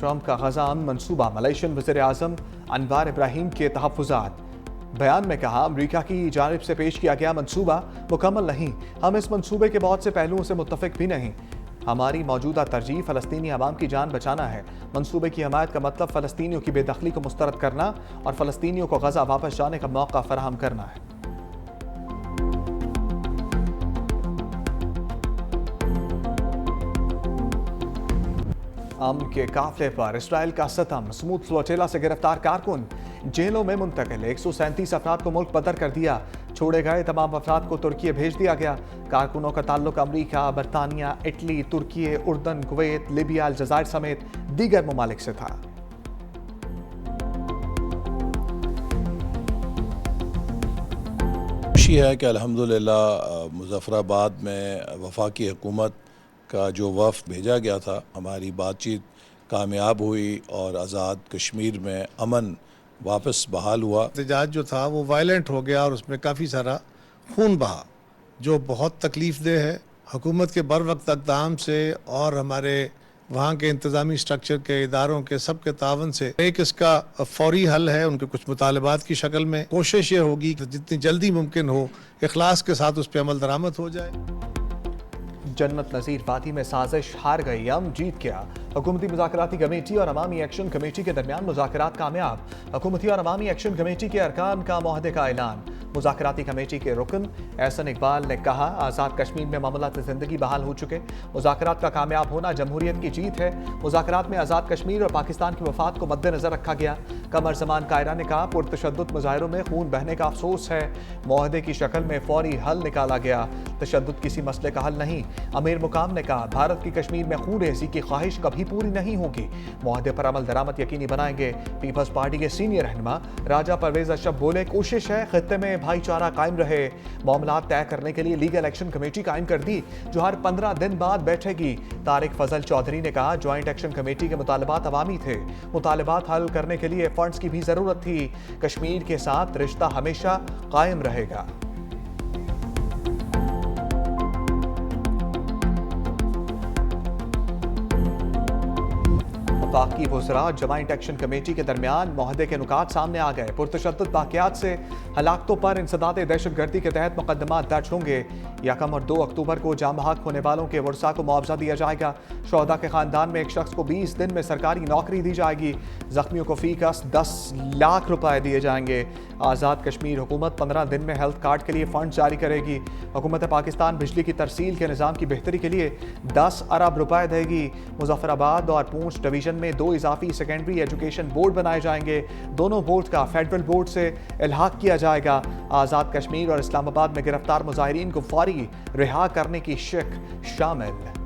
Trump का Gaza अमन मंसूबा, Malaysian वज़ीर-ए-आज़म अनवार इब्राहीम के तहफ़्फ़ुज़ात। बयान में कहा, अमरीका की जानिब से पेश किया गया मंसूबा मुकम्मल नहीं, हम इस मंसूबे के बहुत से पहलुओं से मुत्तफ़िक भी नहीं। हमारी मौजूदा तरजीह फ़लस्तीनी अवाम की जान बचाना है। मंसूबे की हमायत का मतलब फ़लस्तीनियों की बेदखली को मुस्तरद करना और फ़लस्तीनियों को ग़ज़ा वापस जाने का मौका फ़राहम करना है। अमन के काफिले पर इसराइल का सितम, स्मूथ फ्लोटिला से गिरफ्तार कारकुन जेलों में मुंतकिल। 137 अफराद को मुल्क बदर कर दिया। छोड़े गए तमाम अफराद को तुर्की भेज दिया गया। कारकुनों का ताल्लुक अमरीका, बरतानिया, इटली, तुर्की, उर्दन, कुवैत, लिबिया, अलजायर समेत दीगर ममालिक से था। खुशी है कि अल्हम्दुलिल्लाह मुज़फ़्फ़राबाद में वफाकी हुकूमत का जो वफ़द भेजा गया था, हमारी बातचीत कामयाब हुई और आज़ाद कश्मीर में अमन वापस बहाल हुआ। एहतजाज जो था वो वायलेंट हो गया और उसमें काफ़ी सारा खून बहा, जो बहुत तकलीफ़ देह है। हुकूमत के बर वक्त इक़दाम से और हमारे वहाँ के इंतज़ामी स्ट्रक्चर के इदारों के सब के तावन से एक इसका फौरी हल है। उनके कुछ मुतालबात की शक्ल में कोशिश ये होगी कि जितनी जल्दी मुमकिन हो इखलास के साथ उस पर अमल दरामद हो जाए। जन्नत नज़ीर वादी में साजिश हार गई, अमन जीत गया। हुकूमती मुज़ाकराती कमेटी और अवामी एक्शन कमेटी के दरमियान मुज़ाकरात कामयाब। हुकूमती और अवामी एक्शन कमेटी के अरकान का मुआहदे का ऐलान। मुज़ाकराती कमेटी के रुकन एहसन इकबाल ने कहा, आज़ाद कश्मीर में मामलात ज़िंदगी बहाल हो चुके। मुज़ाकरात का कामयाब होना जमहूरियत की जीत है। मुज़ाकरात में आज़ाद कश्मीर और पाकिस्तान की मफाद को मद्देनज़र रखा गया। कमर ज़मान कायरा ने कहा, पुरतशद्दुद मुजाहिरों में खून बहने का अफसोस है। मुआहदे की शक्ल में फौरी हल निकाला गया। तशद्दुद किसी मसले का हल नहीं। अमीर मुकाम ने कहा, भारत की कश्मीर में खून रेज़ी की ख्वाहिश कभी पूरी नहीं होगी। मुआहदे पर अमल दरामद यकीनी बनाएंगे। पीपल्स पार्टी के सीनियर रहनुमा राजा परवेज अशरफ बोले, कोशिश है खित्ते में भाईचारा कायम रहे। मामलात तय करने के लिए लीगल एक्शन कमेटी कायम कर दी, जो हर 15 दिन बाद बैठेगी। तारिक फजल चौधरी ने कहा, ज्वाइंट एक्शन कमेटी के मुतालबात अवामी थे। मुतालबात हल करने के लिए फंड्स की भी जरूरत थी। कश्मीर के साथ रिश्ता हमेशा कायम रहेगा। वफाकी वज़रा ज्वाइंट एक्शन कमेटी के दरमियान मुआहदे के नुकात सामने आ गए। पुरतशद्दुद वाक़यात से हलाकतों पर इंसदाद दहशतगर्दी के तहत मुकदमा दर्ज होंगे। 1 और 2 अक्टूबर को जाम बहक होने वालों के वर्सा को मुआवजा दिया जाएगा। शोहदा के खानदान में एक शख्स को 20 दिन में सरकारी नौकरी दी जाएगी। जख्मियों को फीकस 10 लाख रुपए दिए जाएंगे। आज़ाद कश्मीर हुकूमत 15 दिन में हेल्थ कार्ड के लिए फंड जारी करेगी। हुकूमत पाकिस्तान बिजली की तरसील के निज़ाम की बेहतरी के लिए 10 अरब रुपए देगी। मुजफ्फराबाद और पूंछ डिवीजन में 2 इजाफी सेकेंडरी एजुकेशन बोर्ड बनाए जाएंगे। दोनों बोर्ड का फेडरल बोर्ड से इल्हाक किया जाएगा। आज़ाद कश्मीर और इस्लामाबाद में गिरफ्तार मुजाहिरीन को फौरी रिहा करने की शिक शामिल।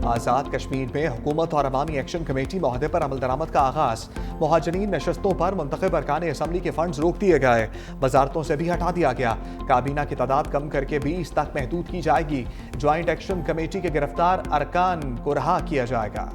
आज़ाद कश्मीर में हुकूमत और अवामी एक्शन कमेटी मुआहदे पर अमल दरामद का आगाज़। मुहाजिरीन नशस्तों पर मुंतखब अरकान असम्बली के फंड्स रोक दिए गए। वजारतों से भी हटा दिया गया। काबीना की तादाद कम करके 20 तक महदूद की जाएगी। ज्वाइंट एक्शन कमेटी के गिरफ्तार अरकान को रहा किया जाएगा।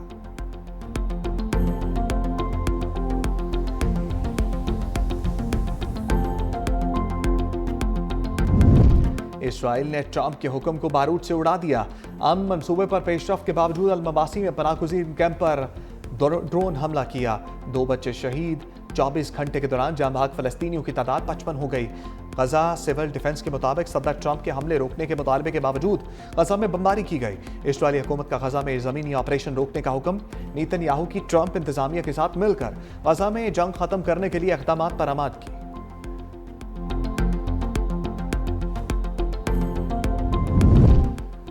इसराइल ने ट्रंप के हुक्म को बारूद से उड़ा दिया। अमन मंसूबे पर पेशरफ के बावजूद अल-मवासी में पनाहगुज़ीन कैंप पर ड्रोन हमला किया। 2 बच्चे शहीद। 24 घंटे के दौरान जाम बहक फ़लस्तीनियों की तादाद 55 हो गई। गजा सिविल डिफेंस के मुताबिक सदर ट्रंप के हमले रोकने के मुतालबे के बावजूद गजा में बमबारी की गई। इसराइली हुकूमत का गजा में ज़मीनी ऑपरेशन रोकने का हुक्म। नेतन्याहू की ट्रंप इंतजामिया के साथ मिलकर गजा में जंग खत्म करने के लिए इक़दामात पर आमाद की।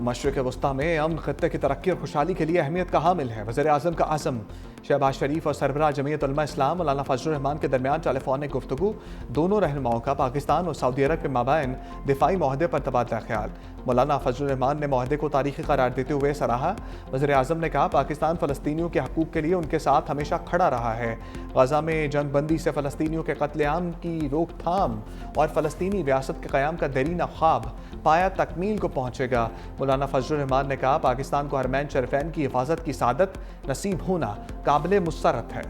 मशरिक़ वस्ता में अमन खत्ते की तरक्की और खुशहाली के लिए अहमियत का हामिल है। वज़ीर आज़म का आज़म। शहबाज शरीफ और सरबराह जमीयत उलमा इस्लाम मौलाना फजलुर रहमान के दरमियान टेलीफोनिक गुफ्तगू। दोनों रहनुमाओं का पाकिस्तान और सऊदी अरब के माबैन दिफाई मुआहदे पर तबादला ख्याल। मौलाना फजलुर रहमान ने मुआहदे को तारीखी करार देते हुए सराहा। वज़ीर आज़म ने कहा, पाकिस्तान फ़लस्तीनियों के हकूक़ के लिए उनके साथ हमेशा खड़ा रहा है। गजा में जंग बंदी से फ़लस्तीनियों के कत्लेआम की रोकथाम और फ़लस्तीनी रियासत के क़याम का देरीना ख्वाब पाया तकमील को पहुँचेगा। मौलाना फजलुर रहमान ने कहा, पाकिस्तान को हरमैन शरीफैन की हिफाजत की सादत नसीब होना काबिल मुसर्रत है।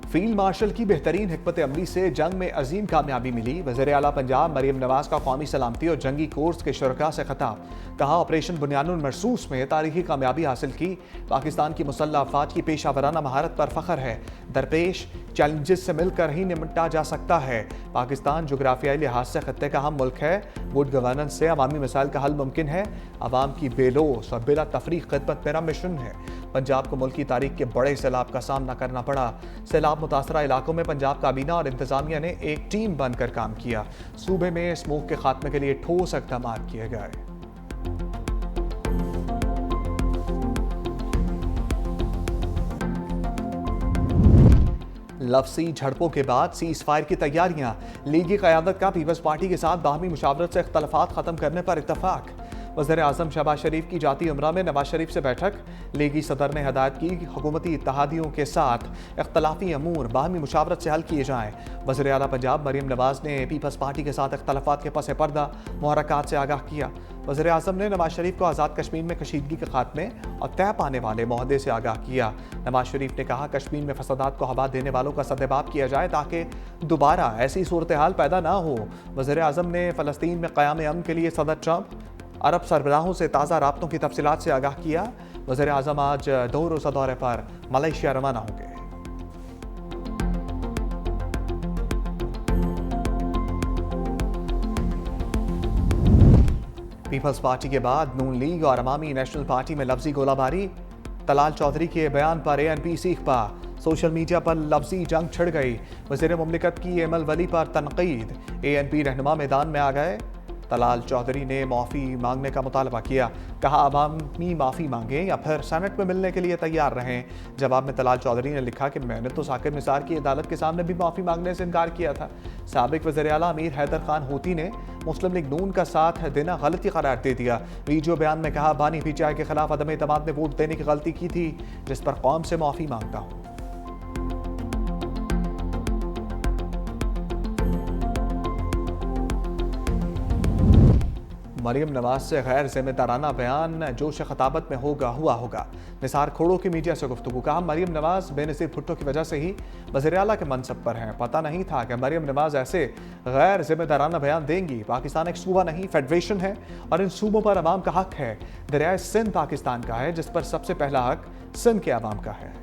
फील्ड मार्शल की बेहतरीन हिकमत अमली से जंग में अजीम कामयाबी मिली। वज़ीर आला पंजाब मरियम नवाज का कौमी सलामती और जंगी कोर्स के शुरका से खिताब। कहा, ऑपरेशन बुनियानुल मरसूस में तारीखी कामयाबी हासिल की। पाकिस्तान की मुसल्लह अफवाज की पेशा वराना महारत पर फख्र है। दरपेश चैलेंजेस से मिलकर ही निपटा जा सकता है। पाकिस्तान जोग्राफियाई लिहाज से खत्ते का अहम मुल्क है। गुड गवर्नेंस से अवामी मसाइल का हल मुमकिन है। आवाम की बेलोस और बिला तफरीक खिदमत मेरा मिशन है। पंजाब को मुल्क की तारीख के बड़े सैलाब का सामना करना पड़ा। सैलाब मुतासरा इलाकों में पंजाब काबीना और इंतजामिया ने एक टीम बनकर काम किया। सूबे में स्मोक के खात्मे के लिए ठोस इक़दाम किए गए। लफ्ज़ी झड़पों के बाद सीज़ फायर की तैयारियां। लीगी क़यादत का पीपल्स पार्टी के साथ बाहमी मुशावरत से इख्तलाफात ख़त्म करने पर इत्तफाक। वज़ीर आज़म शहबाज शरीफ की जाती उम्रा में नवाज शरीफ से बैठक। लीगी सदर ने हदायत की हुकूमती इत्तेहादियों के साथ इख्तलाफी अमूर बाहमी मुशावरत से हल किए जाएँ। वज़ीर आला पंजाब मरियम नवाज ने पीपल्स पार्टी के साथ इख्तलाफात के पस पर्दा मुहर्रकात से आगाह किया। वज़ीर आज़म ने नवाज शरीफ को आज़ाद कश्मीर में कशीदगी के खात्मे और तय पाने वाले मुआहदे से आगाह किया। नवाज शरीफ ने कहा, कश्मीर में फसादात को हवा देने वालों का सदेबाब किया जाए ताकि दोबारा ऐसी सूरत हाल पैदा ना हो। वज़ीर आज़म ने फ़लस्तीन में क़याम अमन के लिए सदर ट्रंप अरब सरबराहों से ताज़ा राब्तों की तफसीलात से आगाह किया। वज़ीर आज़म आज 2 रोज़ा दौरे पर मलेशिया रवाना होंगे। पीपल्स पार्टी के बाद नून लीग और अवामी नेशनल पार्टी में लफ्जी गोलाबारी। तलाल चौधरी के बयान पर ANP सीख पा। सोशल मीडिया पर लफ्जी जंग छिड़ गई। वज़ीर मुमलिकत की एमल वली पर तनकीद। ANP रहनुमा मैदान में आ गए। तलाल चौधरी ने माफ़ी मांगने का मुतालबा किया। कहा, अवामी माफ़ी मांगें या फिर सेनेट में मिलने के लिए तैयार रहें। जवाब में तलाल चौधरी ने लिखा कि मैंने तो साकिब निसार की अदालत के सामने भी माफ़ी मांगने से इनकार किया था। साबिक वज़ीर आला अमीर हैदर खान होती ने मुस्लिम लीग नून का साथ देना गलती करार दे दिया। वीडियो बयान में कहा, बानी PTI के खिलाफ अदम एतमाद में वोट देने की गलती की थी, जिस पर कौम से माफ़ी मांगता हूँ। मरियम नवाज से गैर जिम्मेदाराना बयान जोश खताबत में होगा। निसार खोड़ो की मीडिया से गुफ्तगू। कहा, मरियम नवाज बेनज़ीर भुट्टो की वजह से ही वज़ीर आला के मनसब पर हैं। पता नहीं था कि मरियम नवाज ऐसे गैर जिम्मेदाराना बयान देंगी। पाकिस्तान एक सूबा नहीं, फेडरेशन है और इन सूबों पर अवाम का हक है। दरियाए सिंध पाकिस्तान का है, जिस पर सबसे पहला हक सिंध के अवाम का है।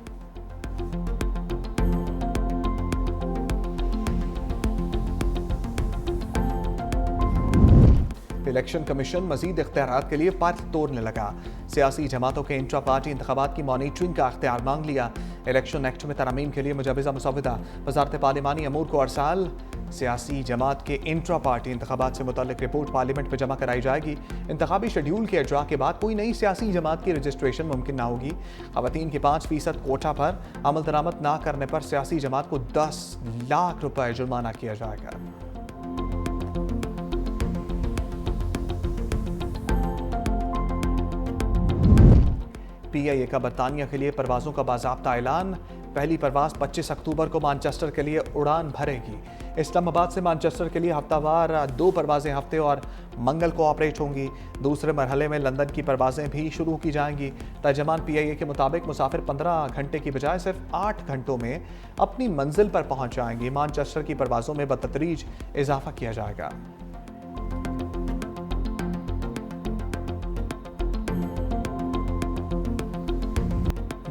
इलेक्शन कमीशन मजीद इख्तियारात के लिए पार्ट तोड़ने लगा। सियासी जमातों के इंट्रा पार्टी इंतखाबात की मॉनिटरिंग का इख्तियार मांग लिया। इलेक्शन एक्ट में तरमीम के लिए मुजवज़ा मुसवदा। वज़ारत पार्लिमानी अमूर को अरसाल। सियासी जमात के इंट्रा पार्टी इंतखाबात से मुतल्लिक रिपोर्ट पार्लियामेंट में जमा कराई जाएगी। इंतखाबी शेड्यूल के इजरा के बाद कोई नई सियासी जमात की रजिस्ट्रेशन मुमकिन ना होगी। ख़वातीन के 5% कोटा पर अमल दरामद ना करने पर सियासी जमात को 10 लाख रुपए जुर्माना किया जाएगा। PIA का बरतानिया के लिए परवाज़ों का बाज़ाब्ता ऐलान। पहली परवाज़ 25 अक्टूबर को मानचेस्टर के लिए उड़ान भरेगी। इस्लामाबाद से मानचेस्टर के लिए हफ्तावार 2 परवाज़ें हफ्ते और मंगल को ऑपरेट होंगी। दूसरे मरहले में लंदन की परवाज़ें भी शुरू की जाएंगी। तर्जमान PIA के मुताबिक मुसाफिर 15 घंटे की बजाय सिर्फ 8 घंटों में अपनी मंजिल पर पहुँच जाएंगी। मानचेस्टर की परवाज़ों में बतदरीज इजाफा किया जाएगा।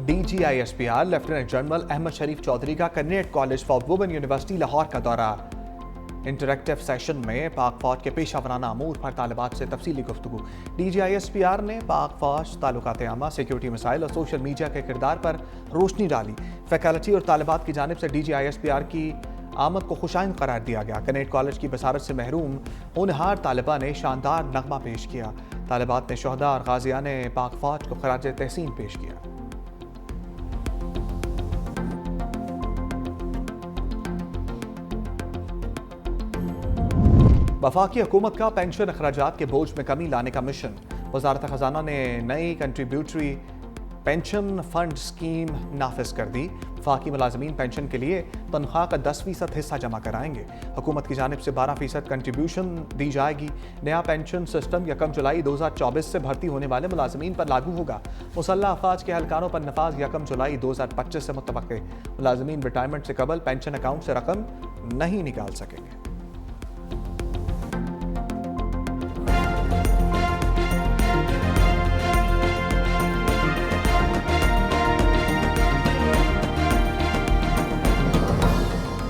DGISPR लेफ्टिनेंट जनरल अहमद शरीफ चौधरी का cadet college for women university Lahore का दौरा। इंटरैक्टिव सेशन में पाक फौज के पेशा वराना अमूर पर तालिबात से तफसीली गुफ्तगू। DGISPR ने पाक फौज, ताल्लुकात आमा, सिक्योरिटी मसाइल और सोशल मीडिया के किरदार पर रोशनी डाली। फैकल्टी और तालिबात की जानिब से DGISPR की आमद को खुशाइन करार दिया गया। कैडेट कॉलेज की बसारत से महरूम होनहार तालिबा ने शानदार नगमा पेश किया। तालिबात ने शोहदा और गाजियान ने पाक फौज को खराज तहसीन पेश किया। वफाकी हुकूमत का पेंशन अखराजात के बोझ में कमी लाने का मिशन। वजारत खजाना ने नई कंट्रीब्यूटरी पेंशन फंड स्कीम नाफिज कर दी। वफाकी मुलाजमीन पेंशन के लिए तनख्वाह का 10% हिस्सा जमा कराएंगे। हुकूमत की जानिब से 12% कंट्रीब्यूशन दी जाएगी। नया पेंशन सिस्टम 1 जुलाई 2024 से भर्ती होने वाले मुलाजमीन पर लागू होगा। मुसल्लह अफवाज के एहलकारों पर नफाज 1 जुलाई 2025 से मुतवक्के। मुलाजमीन रिटायरमेंट से कबल पेंशन अकाउंट से रकम नहीं निकाल सकेंगे।